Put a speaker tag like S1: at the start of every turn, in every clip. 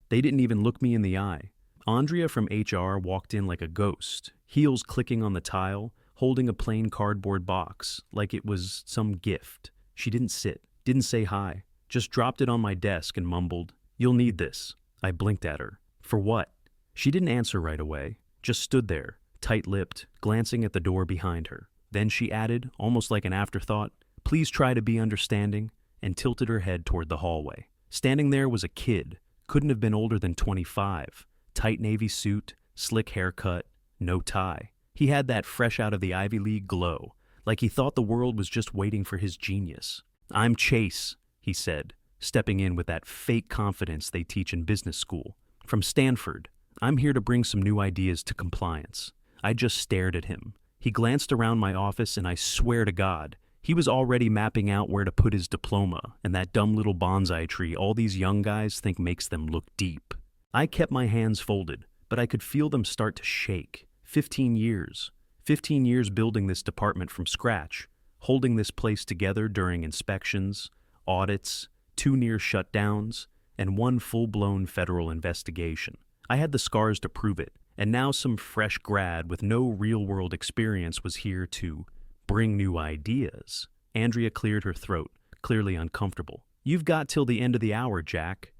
S1: They didn't even look me in the eye. Andrea from HR walked in like a ghost, heels clicking on the tile, holding a plain cardboard box like it was some gift. She didn't sit, didn't say hi, just dropped it on my desk and mumbled, "You'll need this." I blinked at her. For what? She didn't answer right away, just stood there, tight-lipped, glancing at the door behind her. Then she added, almost like an afterthought, "Please try to be understanding," and tilted her head toward the hallway. Standing there was a kid, couldn't have been older than 25, tight navy suit, slick haircut, no tie. He had that fresh out of the Ivy League glow, like he thought the world was just waiting for his genius. "I'm Chase," he said, stepping in with that fake confidence they teach in business school. "From Stanford. I'm here to bring some new ideas to compliance." I just stared at him. He glanced around my office, and I swear to God, he was already mapping out where to put his diploma and that dumb little bonsai tree all these young guys think makes them look deep. I kept my hands folded, but I could feel them start to shake. 15 years. 15 years building this department from scratch, holding this place together during inspections, audits, 2 near shutdowns, and 1 full-blown federal investigation. I had the scars to prove it, and now some fresh grad with no real-world experience was here to bring new ideas. Andrea cleared her throat, clearly uncomfortable. "You've got till the end of the hour, Jack."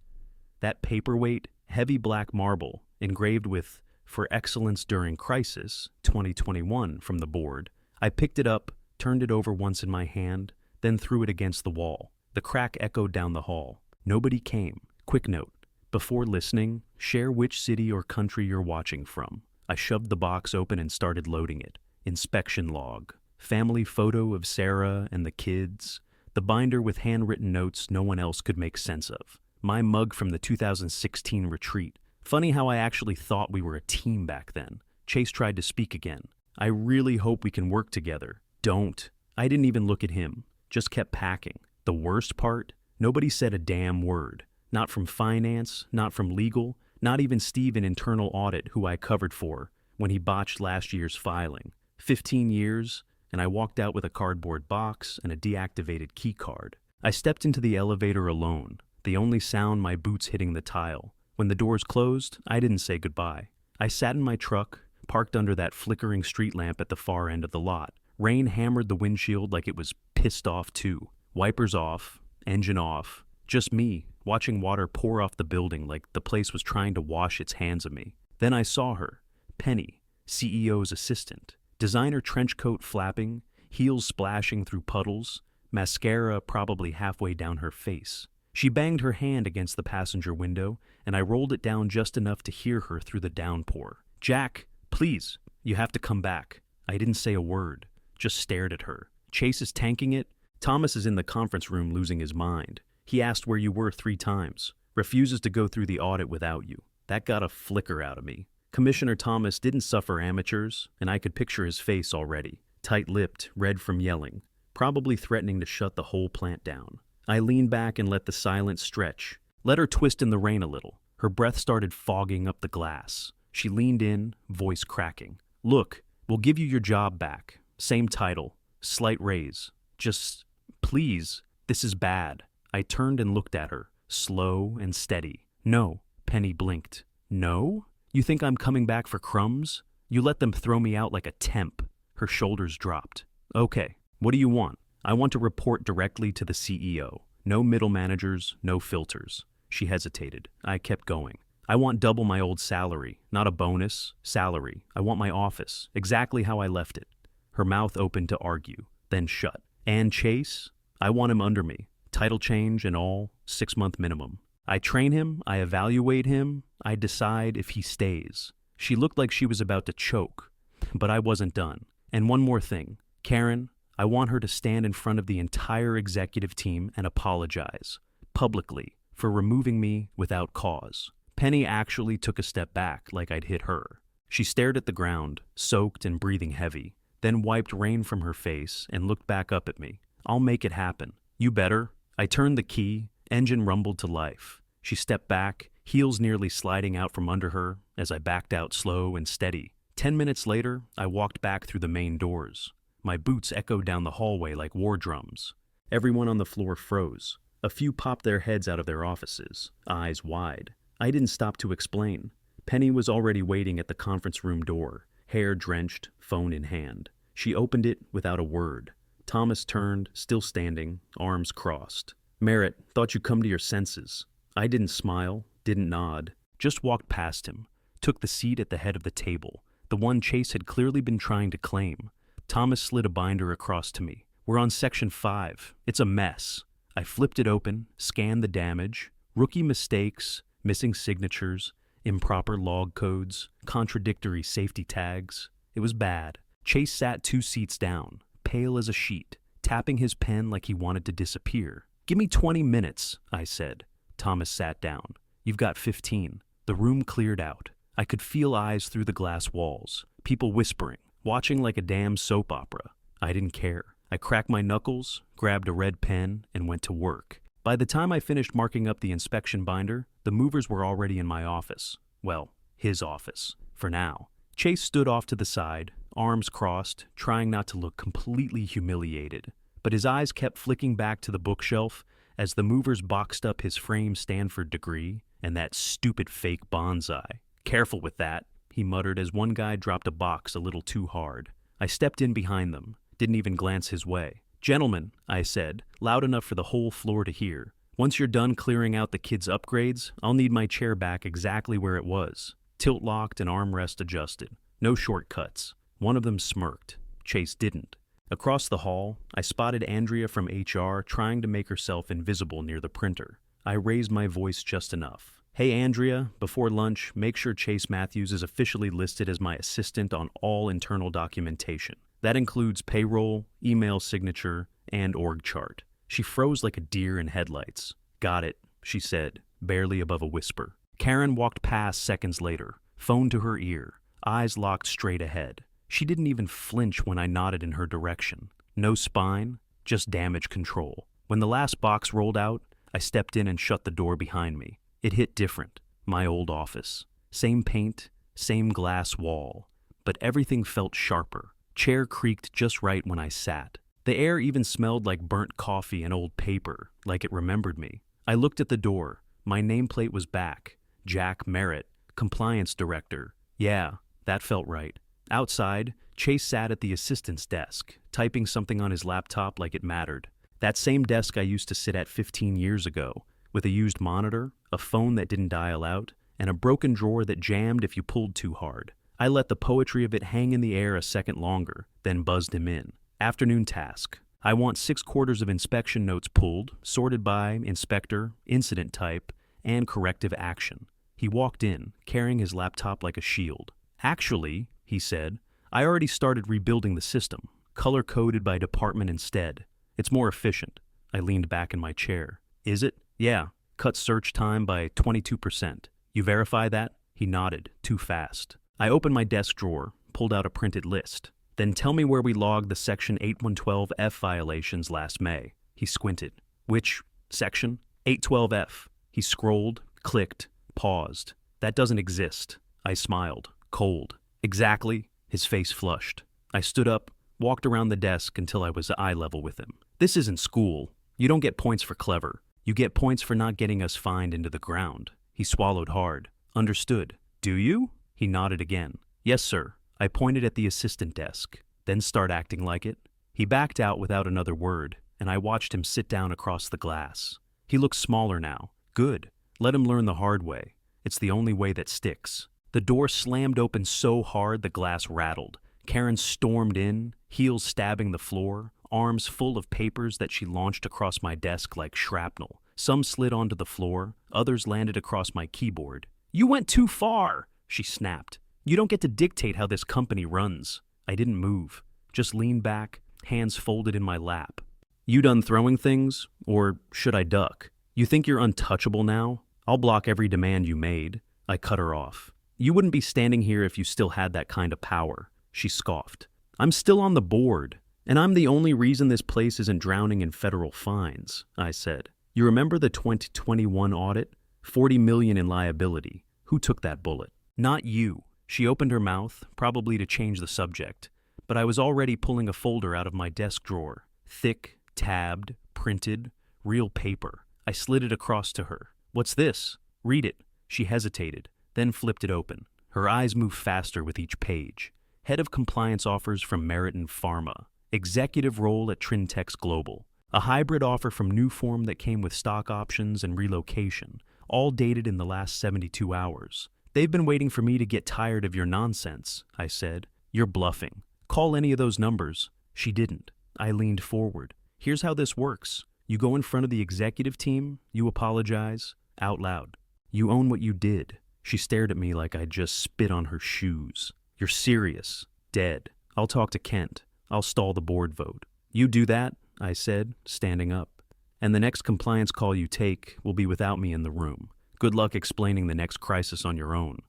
S1: That paperweight, heavy black marble, engraved with "For Excellence During Crisis, 2021" from the board. I picked it up, turned it over once in my hand, then threw it against the wall. The crack echoed down the hall. Nobody came. Quick note. Before listening, share which city or country you're watching from. I shoved the box open and started loading it. Inspection log. Family photo of Sarah and the kids. The binder with handwritten notes no one else could make sense of. My mug from the 2016 retreat. Funny how I actually thought we were a team back then. Chase tried to speak again. "I really hope we can work together." "Don't." I didn't even look at him. Just kept packing. The worst part? Nobody said a damn word. Not from finance, not from legal, not even Steve in internal audit, who I covered for when he botched last year's filing. 15 years, and I walked out with a cardboard box and a deactivated key card. I stepped into the elevator alone, the only sound my boots hitting the tile. When the doors closed, I didn't say goodbye. I sat in my truck, parked under that flickering street lamp at the far end of the lot. Rain hammered the windshield like it was pissed off too. Wipers off, engine off. Just me, watching water pour off the building like the place was trying to wash its hands of me. Then I saw her, Penny, CEO's assistant. Designer trench coat flapping, heels splashing through puddles, mascara probably halfway down her face. She banged her hand against the passenger window, and I rolled it down just enough to hear her through the downpour. "Jack, please, you have to come back." I didn't say a word, just stared at her. "Chase is tanking it. Thomas is in the conference room losing his mind. He asked where you were 3 times. Refuses to go through the audit without you." That got a flicker out of me. Commissioner Thomas didn't suffer amateurs, and I could picture his face already. Tight-lipped, red from yelling, probably threatening to shut the whole plant down. I leaned back and let the silence stretch. Let her twist in the rain a little. Her breath started fogging up the glass. She leaned in, voice cracking. "Look, we'll give you your job back. Same title. Slight raise. Just, please, this is bad." I turned and looked at her, slow and steady. "No." Penny blinked. "No? You think I'm coming back for crumbs? You let them throw me out like a temp." Her shoulders dropped. "Okay, what do you want?" "I want to report directly to the CEO. No middle managers, no filters." She hesitated. I kept going. "I want double my old salary. Not a bonus. Salary. I want my office. Exactly how I left it." Her mouth opened to argue, then shut. "And Chase? I want him under me. Title change and all. 6-month minimum. I train him, I evaluate him, I decide if he stays." She looked like she was about to choke, but I wasn't done. "And one more thing. Karen, I want her to stand in front of the entire executive team and apologize, publicly, for removing me without cause." Penny actually took a step back like I'd hit her. She stared at the ground, soaked and breathing heavy, then wiped rain from her face and looked back up at me. "I'll make it happen. You better." I turned the key, engine rumbled to life. She stepped back, heels nearly sliding out from under her as I backed out slow and steady. 10 minutes later, I walked back through the main doors. My boots echoed down the hallway like war drums. Everyone on the floor froze. A few popped their heads out of their offices, eyes wide. I didn't stop to explain. Penny was already waiting at the conference room door, hair drenched, phone in hand. She opened it without a word. Thomas turned, still standing, arms crossed. "Merritt, thought you'd come to your senses." I didn't smile, didn't nod, just walked past him, took the seat at the head of the table, the one Chase had clearly been trying to claim. Thomas slid a binder across to me. "We're on Section 5. It's a mess." I flipped it open, scanned the damage, rookie mistakes, missing signatures, improper log codes, contradictory safety tags. It was bad. Chase sat 2 seats down, pale as a sheet, tapping his pen like he wanted to disappear. "Give me 20 minutes, I said. Thomas sat down. "You've got 15. The room cleared out. I could feel eyes through the glass walls, people whispering, watching like a damn soap opera. I didn't care. I cracked my knuckles, grabbed a red pen, and went to work. By the time I finished marking up the inspection binder, the movers were already in my office. Well, his office, for now. Chase stood off to the side, arms crossed, trying not to look completely humiliated. But his eyes kept flicking back to the bookshelf as the movers boxed up his framed Stanford degree and that stupid fake bonsai. "Careful with that," he muttered as one guy dropped a box a little too hard. I stepped in behind them, didn't even glance his way. "Gentlemen," I said, loud enough for the whole floor to hear, "once you're done clearing out the kids' upgrades, I'll need my chair back exactly where it was. Tilt locked and armrest adjusted. No shortcuts." One of them smirked. Chase didn't. Across the hall, I spotted Andrea from HR trying to make herself invisible near the printer. I raised my voice just enough. "Hey Andrea, before lunch, make sure Chase Matthews is officially listed as my assistant on all internal documentation. That includes payroll, email signature, and org chart." She froze like a deer in headlights. "Got it," she said, barely above a whisper. Karen walked past seconds later, phone to her ear, eyes locked straight ahead. She didn't even flinch when I nodded in her direction. No spine, just damage control. When the last box rolled out, I stepped in and shut the door behind me. It hit different. My old office. Same paint, same glass wall. But everything felt sharper. Chair creaked just right when I sat. The air even smelled like burnt coffee and old paper, like it remembered me. I looked at the door. My nameplate was back. Jack Merritt, Compliance Director. Yeah, that felt right. Outside, Chase sat at the assistant's desk, typing something on his laptop like it mattered. That same desk I used to sit at 15 years ago, with a used monitor, a phone that didn't dial out, and a broken drawer that jammed if you pulled too hard. I let the poetry of it hang in the air a second longer, then buzzed him in. "Afternoon task. I want 6/4 of inspection notes pulled, sorted by inspector, incident type, and corrective action." He walked in, carrying his laptop like a shield. "Actually," he said, "I already started rebuilding the system, color-coded by department instead. It's more efficient." I leaned back in my chair. "Is it?" "Yeah. Cut search time by 22%. You verify that?" He nodded, too fast. I opened my desk drawer, pulled out a printed list. "Then tell me where we logged the Section 8112F violations last May." He squinted. "Which section?" 812F. He scrolled, clicked, paused. "That doesn't exist." I smiled, cold. "Exactly." His face flushed. I stood up, walked around the desk until I was eye level with him. "This isn't school. You don't get points for clever. You get points for not getting us fined into the ground." He swallowed hard. "Understood. Do you?" He nodded again. "Yes, sir." I pointed at the assistant desk. "Then start acting like it." He backed out without another word, and I watched him sit down across the glass. He looked smaller now. Good. Let him learn the hard way. It's the only way that sticks. The door slammed open so hard the glass rattled. Karen stormed in, heels stabbing the floor, arms full of papers that she launched across my desk like shrapnel. Some slid onto the floor, others landed across my keyboard. "You went too far," she snapped. "You don't get to dictate how this company runs." I didn't move, just leaned back, hands folded in my lap. "You done throwing things? Or should I duck? You think you're untouchable now? I'll block every demand you made." I cut her off. "You wouldn't be standing here if you still had that kind of power." She scoffed. "I'm still on the board, and I'm the only reason this place isn't drowning in federal fines," I said. "You remember the 2021 audit? 40 million in liability. Who took that bullet?" "Not you." She opened her mouth, probably to change the subject, but I was already pulling a folder out of my desk drawer. Thick, tabbed, printed, real paper. I slid it across to her. "What's this?" "Read it." She hesitated, then flipped it open. Her eyes moved faster with each page. Head of Compliance offers from Meriton Pharma. Executive role at Trintex Global. A hybrid offer from Newform that came with stock options and relocation, all dated in the last 72 hours. They've been waiting for me to get tired of your nonsense, I said. You're bluffing. Call any of those numbers. She didn't. I leaned forward. Here's how this works. You go in front of the executive team, you apologize, out loud. You own what you did. She stared at me like I'd just spit on her shoes. You're serious. Dead. I'll talk to Kent. I'll stall the board vote. You do that, I said, standing up. And the next compliance call you take will be without me in the room. Good luck explaining the next crisis on your own.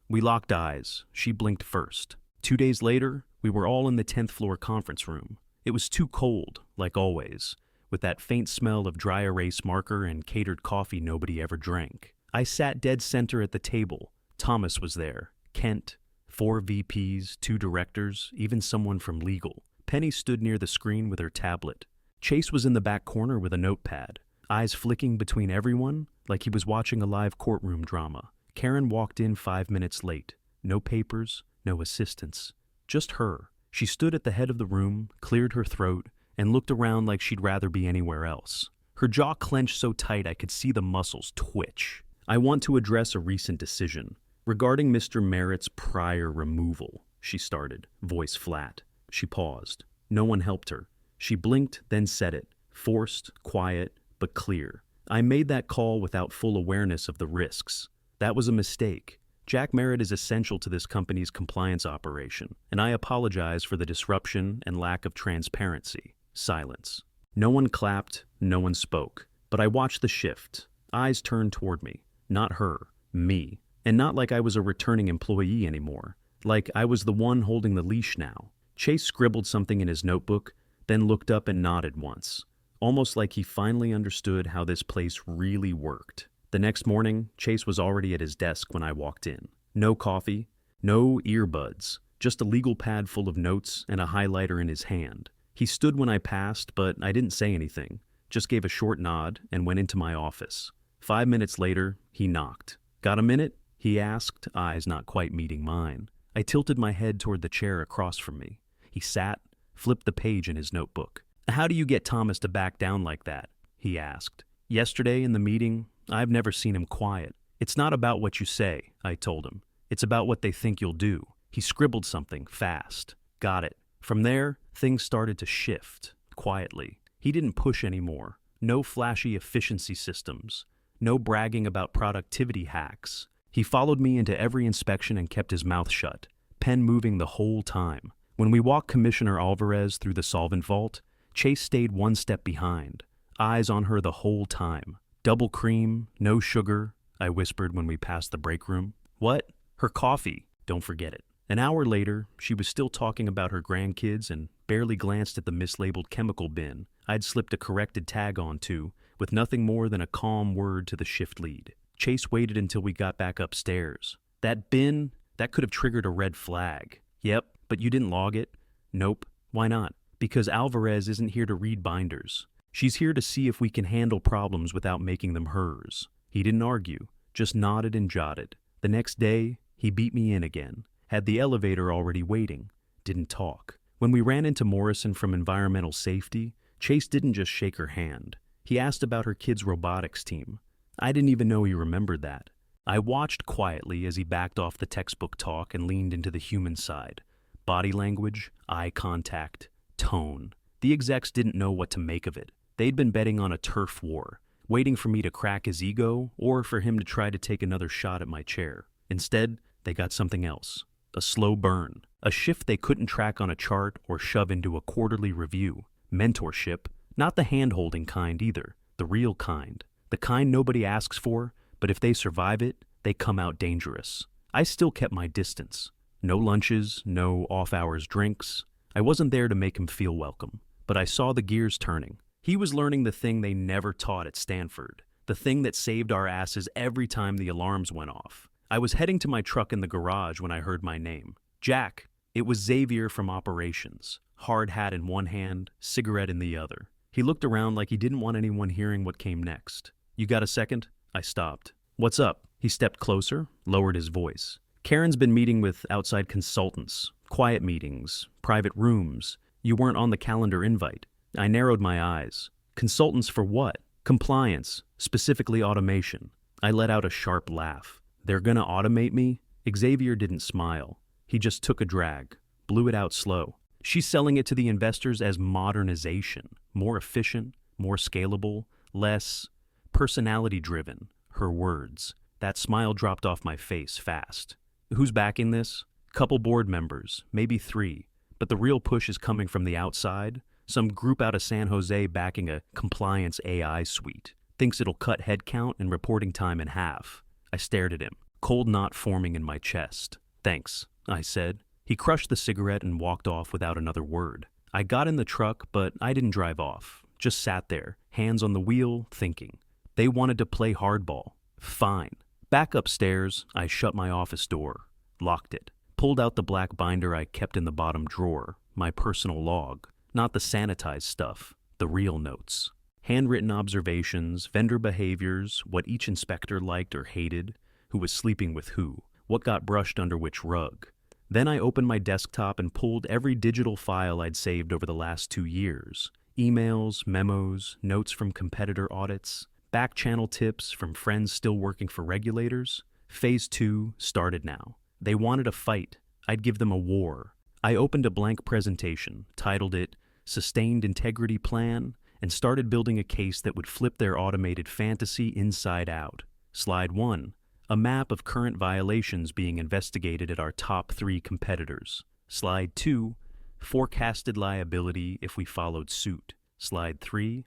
S1: We locked eyes. She blinked first. 2 days later, we were all in the 10th floor conference room. It was too cold, like always, with that faint smell of dry erase marker and catered coffee nobody ever drank. I sat dead center at the table. Thomas was there. Kent, 4 VPs, 2 directors, even someone from legal. Penny stood near the screen with her tablet. Chase was in the back corner with a notepad, eyes flicking between everyone like he was watching a live courtroom drama. Karen walked in 5 minutes late. No papers, no assistants. Just her. She stood at the head of the room, cleared her throat, and looked around like she'd rather be anywhere else. Her jaw clenched so tight I could see the muscles twitch. I want to address a recent decision. Regarding Mr. Merritt's prior removal, she started, voice flat. She paused. No one helped her. She blinked, then said it, forced, quiet, but clear. I made that call without full awareness of the risks. That was a mistake. Jack Merritt is essential to this company's compliance operation, and I apologize for the disruption and lack of transparency. Silence. No one clapped, no one spoke. But I watched the shift. Eyes turned toward me. Not her. Me. And not like I was a returning employee anymore. Like I was the one holding the leash now. Chase scribbled something in his notebook, then looked up and nodded once. Almost like he finally understood how this place really worked. The next morning, Chase was already at his desk when I walked in. No coffee, no earbuds, just a legal pad full of notes and a highlighter in his hand. He stood when I passed, but I didn't say anything, just gave a short nod and went into my office. 5 minutes later, he knocked. Got a minute? He asked, eyes not quite meeting mine. I tilted my head toward the chair across from me. He sat, flipped the page in his notebook. How do you get Thomas to back down like that? He asked. Yesterday in the meeting, I've never seen him quiet. It's not about what you say, I told him. It's about what they think you'll do. He scribbled something, fast. Got it. From there, things started to shift, quietly. He didn't push anymore. No flashy efficiency systems. No bragging about productivity hacks. He followed me into every inspection and kept his mouth shut, pen moving the whole time. When we walked Commissioner Alvarez through the solvent vault, Chase stayed one step behind, eyes on her the whole time. Double cream, no sugar, I whispered when we passed the break room. What? Her coffee. Don't forget it. An hour later, she was still talking about her grandkids and barely glanced at the mislabeled chemical bin I'd slipped a corrected tag onto, with nothing more than a calm word to the shift lead. Chase waited until we got back upstairs. That bin, that could have triggered a red flag. Yep, but you didn't log it? Nope. Why not? Because Alvarez isn't here to read binders. She's here to see if we can handle problems without making them hers. He didn't argue, just nodded and jotted. The next day, he beat me in again. Had the elevator already waiting. Didn't talk. When we ran into Morrison from Environmental Safety, Chase didn't just shake her hand. He asked about her kids' robotics team. I didn't even know he remembered that. I watched quietly as he backed off the textbook talk and leaned into the human side. Body language, eye contact, tone. The execs didn't know what to make of it. They'd been betting on a turf war, waiting for me to crack his ego or for him to try to take another shot at my chair. Instead, they got something else. A slow burn. A shift they couldn't track on a chart or shove into a quarterly review. Mentorship. Not the hand-holding kind either. The real kind. The kind nobody asks for, but if they survive it, they come out dangerous. I still kept my distance. No lunches, no off-hours drinks. I wasn't there to make him feel welcome, but I saw the gears turning. He was learning the thing they never taught at Stanford, the thing that saved our asses every time the alarms went off. I was heading to my truck in the garage when I heard my name. Jack. It was Xavier from operations. Hard hat in one hand, cigarette in the other. He looked around like he didn't want anyone hearing what came next. You got a second? I stopped. What's up? He stepped closer, lowered his voice. Karen's been meeting with outside consultants, quiet meetings, private rooms. You weren't on the calendar invite. I narrowed my eyes. Consultants for what? Compliance, specifically automation. I let out a sharp laugh. They're gonna automate me? Xavier didn't smile. He just took a drag, blew it out slow. She's selling it to the investors as modernization. More efficient, more scalable, less personality-driven. Her words. That smile dropped off my face fast. Who's backing this? Couple board members, maybe 3. But the real push is coming from the outside. Some group out of San Jose backing a compliance AI suite. Thinks it'll cut headcount and reporting time in half. I stared at him, cold knot forming in my chest. Thanks, I said. He crushed the cigarette and walked off without another word. I got in the truck, but I didn't drive off. Just sat there, hands on the wheel, thinking. They wanted to play hardball. Fine. Back upstairs, I shut my office door, locked it, pulled out the black binder I kept in the bottom drawer, my personal log, not the sanitized stuff, the real notes. Handwritten observations, vendor behaviors, what each inspector liked or hated, who was sleeping with who, what got brushed under which rug. Then I opened my desktop and pulled every digital file I'd saved over the last 2 years. Emails, memos, notes from competitor audits, back-channel tips from friends still working for regulators. Phase 2 started now. They wanted a fight. I'd give them a war. I opened a blank presentation, titled it Sustained Integrity Plan, and started building a case that would flip their automated fantasy inside out. Slide 1. A map of current violations being investigated at our top 3 competitors. Slide 2. Forecasted liability if we followed suit. Slide 3.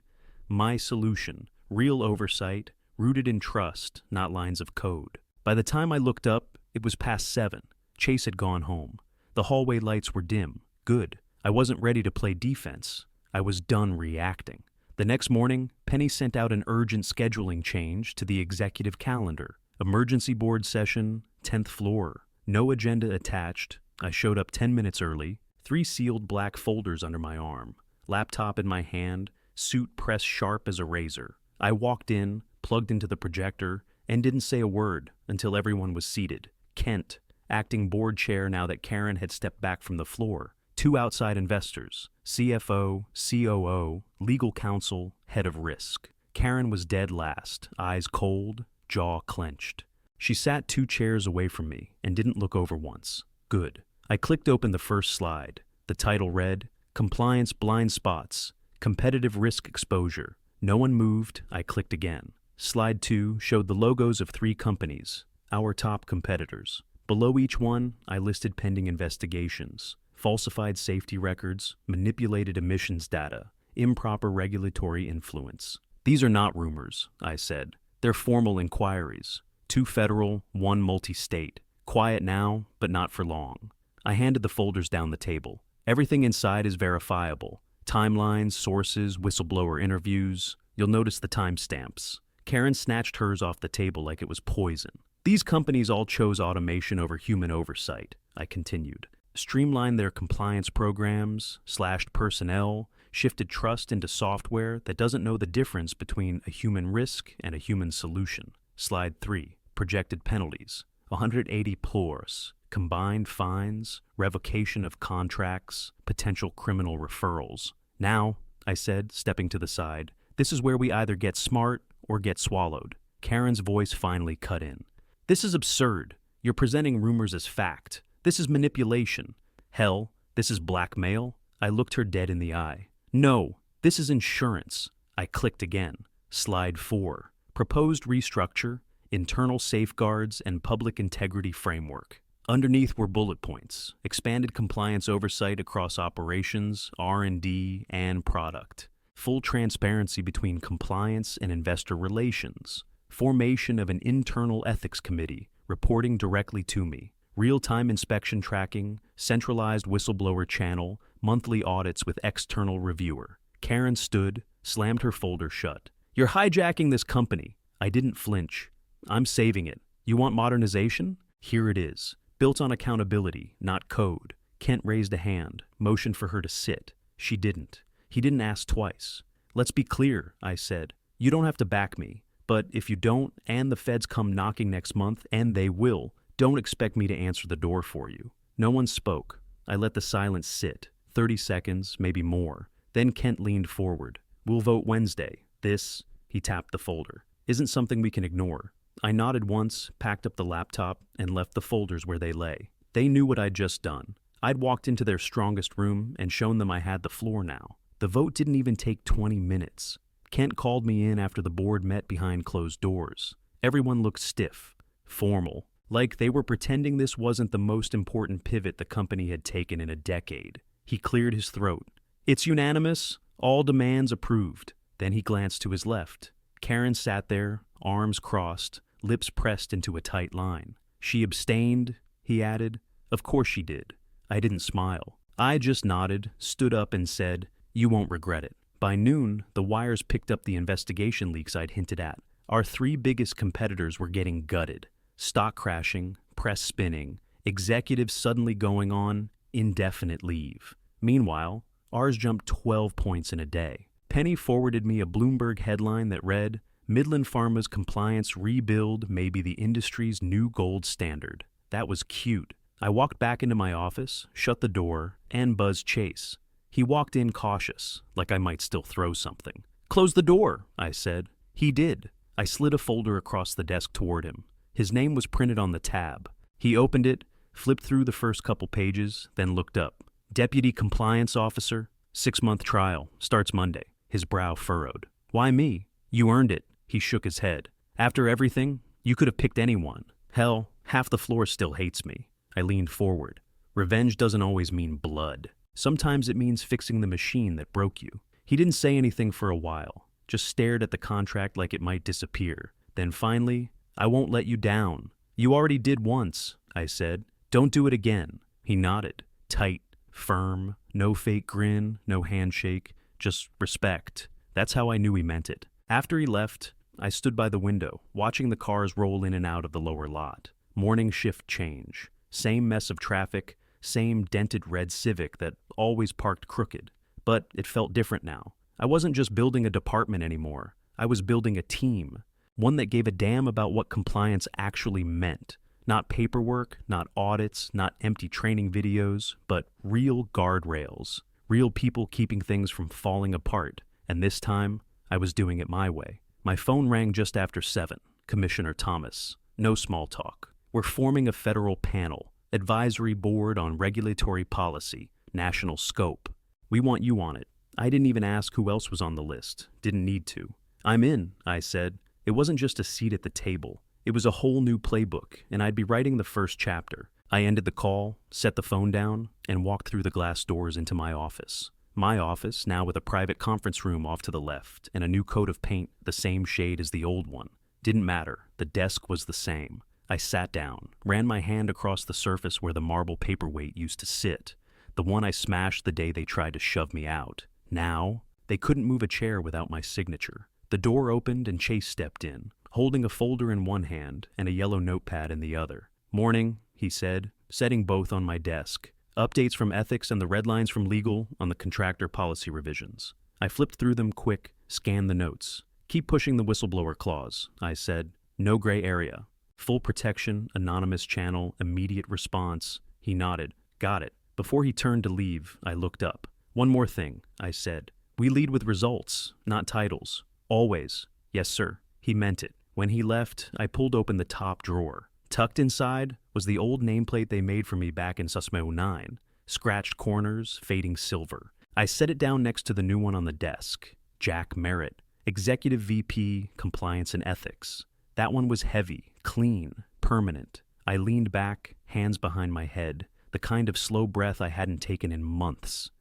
S1: My solution. Real oversight, rooted in trust, not lines of code. By the time I looked up, it was past 7. Chase had gone home. The hallway lights were dim. Good. I wasn't ready to play defense. I was done reacting. The next morning, Penny sent out an urgent scheduling change to the executive calendar. Emergency board session, 10th floor. No agenda attached. I showed up 10 minutes early. 3 sealed black folders under my arm. Laptop in my hand, suit pressed sharp as a razor. I walked in, plugged into the projector, and didn't say a word until everyone was seated. Kent, acting board chair now that Karen had stepped back from the floor. 2 outside investors, CFO, COO, legal counsel, head of risk. Karen was dead last, eyes cold, jaw clenched. She sat 2 chairs away from me and didn't look over once. Good. I clicked open the first slide. The title read, Compliance Blind Spots, Competitive Risk Exposure. No one moved. I clicked again. Slide 2 showed the logos of 3 companies, our top competitors. Below each one, I listed pending investigations, falsified safety records, manipulated emissions data, improper regulatory influence. These are not rumors, I said. They're formal inquiries. 2 federal, 1 multi-state. Quiet now, but not for long. I handed the folders down the table. Everything inside is verifiable. Timelines, sources, whistleblower interviews. You'll notice the timestamps. Karen snatched hers off the table like it was poison. These companies all chose automation over human oversight, I continued. Streamlined their compliance programs, slashed personnel, shifted trust into software that doesn't know the difference between a human risk and a human solution. Slide 3. Projected penalties. 180 plurs. Combined fines, revocation of contracts, potential criminal referrals. Now, I said, stepping to the side, this is where we either get smart or get swallowed. Karen's voice finally cut in. This is absurd. You're presenting rumors as fact. This is manipulation. Hell, this is blackmail. I looked her dead in the eye. No, this is insurance. I clicked again. Slide 4. Proposed restructure, internal safeguards, and public integrity framework. Underneath were bullet points, expanded compliance oversight across operations, R&D, and product, full transparency between compliance and investor relations, formation of an internal ethics committee reporting directly to me, real-time inspection tracking, centralized whistleblower channel, monthly audits with external reviewer. Karen stood, slammed her folder shut. You're hijacking this company. I didn't flinch. I'm saving it. You want modernization? Here it is. Built on accountability, not code. Kent raised a hand, motioned for her to sit. She didn't. He didn't ask twice. Let's be clear, I said. You don't have to back me. But if you don't, and the feds come knocking next month, and they will, don't expect me to answer the door for you. No one spoke. I let the silence sit. 30 seconds, maybe more. Then Kent leaned forward. We'll vote Wednesday. This, he tapped the folder, isn't something we can ignore. I nodded once, packed up the laptop, and left the folders where they lay. They knew what I'd just done. I'd walked into their strongest room and shown them I had the floor now. The vote didn't even take 20 minutes. Kent called me in after the board met behind closed doors. Everyone looked stiff, formal, like they were pretending this wasn't the most important pivot the company had taken in a decade. He cleared his throat. It's unanimous. All demands approved. Then he glanced to his left. Karen sat there, arms crossed, lips pressed into a tight line. She abstained, he added. Of course she did. I didn't smile. I just nodded, stood up and said, "You won't regret it." By noon, the wires picked up the investigation leaks I'd hinted at. Our three biggest competitors were getting gutted. Stock crashing, press spinning, executives suddenly going on indefinite leave. Meanwhile, ours jumped 12 points in a day. Penny forwarded me a Bloomberg headline that read, "Midland Pharma's compliance rebuild may be the industry's new gold standard." That was cute. I walked back into my office, shut the door, and buzzed Chase. He walked in cautious, like I might still throw something. "Close the door," I said. He did. I slid a folder across the desk toward him. His name was printed on the tab. He opened it, flipped through the first couple pages, then looked up. "Deputy Compliance Officer, 6-month trial, starts Monday." His brow furrowed. "Why me?" "You earned it." He shook his head. "After everything, you could have picked anyone. Hell, half the floor still hates me." I leaned forward. Revenge doesn't always mean blood. Sometimes it means fixing the machine that broke you. He didn't say anything for a while, just stared at the contract like it might disappear. Then finally, "I won't let you down." "You already did once," I said. "Don't do it again." He nodded, tight, firm, no fake grin, no handshake, just respect. That's how I knew he meant it. After he left, I stood by the window, watching the cars roll in and out of the lower lot. Morning shift change. Same mess of traffic, same dented red Civic that always parked crooked. But it felt different now. I wasn't just building a department anymore. I was building a team. One that gave a damn about what compliance actually meant. Not paperwork, not audits, not empty training videos, but real guardrails. Real people keeping things from falling apart. And this time, I was doing it my way. My phone rang just after 7. Commissioner Thomas. No small talk. "We're forming a federal panel, advisory board on regulatory policy, national scope. We want you on it." I didn't even ask who else was on the list. Didn't need to. "I'm in," I said. It wasn't just a seat at the table. It was a whole new playbook, and I'd be writing the first chapter. I ended the call, set the phone down, and walked through the glass doors into my office. My office, now with a private conference room off to the left and a new coat of paint the same shade as the old one. Didn't matter. The desk was the same. I sat down, ran my hand across the surface where the marble paperweight used to sit, the one I smashed the day they tried to shove me out. Now, they couldn't move a chair without my signature. The door opened and Chase stepped in, holding a folder in one hand and a yellow notepad in the other. "Morning," he said, setting both on my desk. "Updates from ethics and the red lines from legal on the contractor policy revisions." I flipped through them quick, scanned the notes. "Keep pushing the whistleblower clause," I said. "No gray area. Full protection, anonymous channel, immediate response." He nodded. "Got it." Before he turned to leave, I looked up. "One more thing," I said. "We lead with results, not titles. Always." "Yes, sir." He meant it. When he left, I pulled open the top drawer. Tucked inside was the old nameplate they made for me back in Susmo 9. Scratched corners, fading silver. I set it down next to the new one on the desk. Jack Merritt, Executive VP, Compliance and Ethics. That one was heavy, clean, permanent. I leaned back, hands behind my head, the kind of slow breath I hadn't taken in months.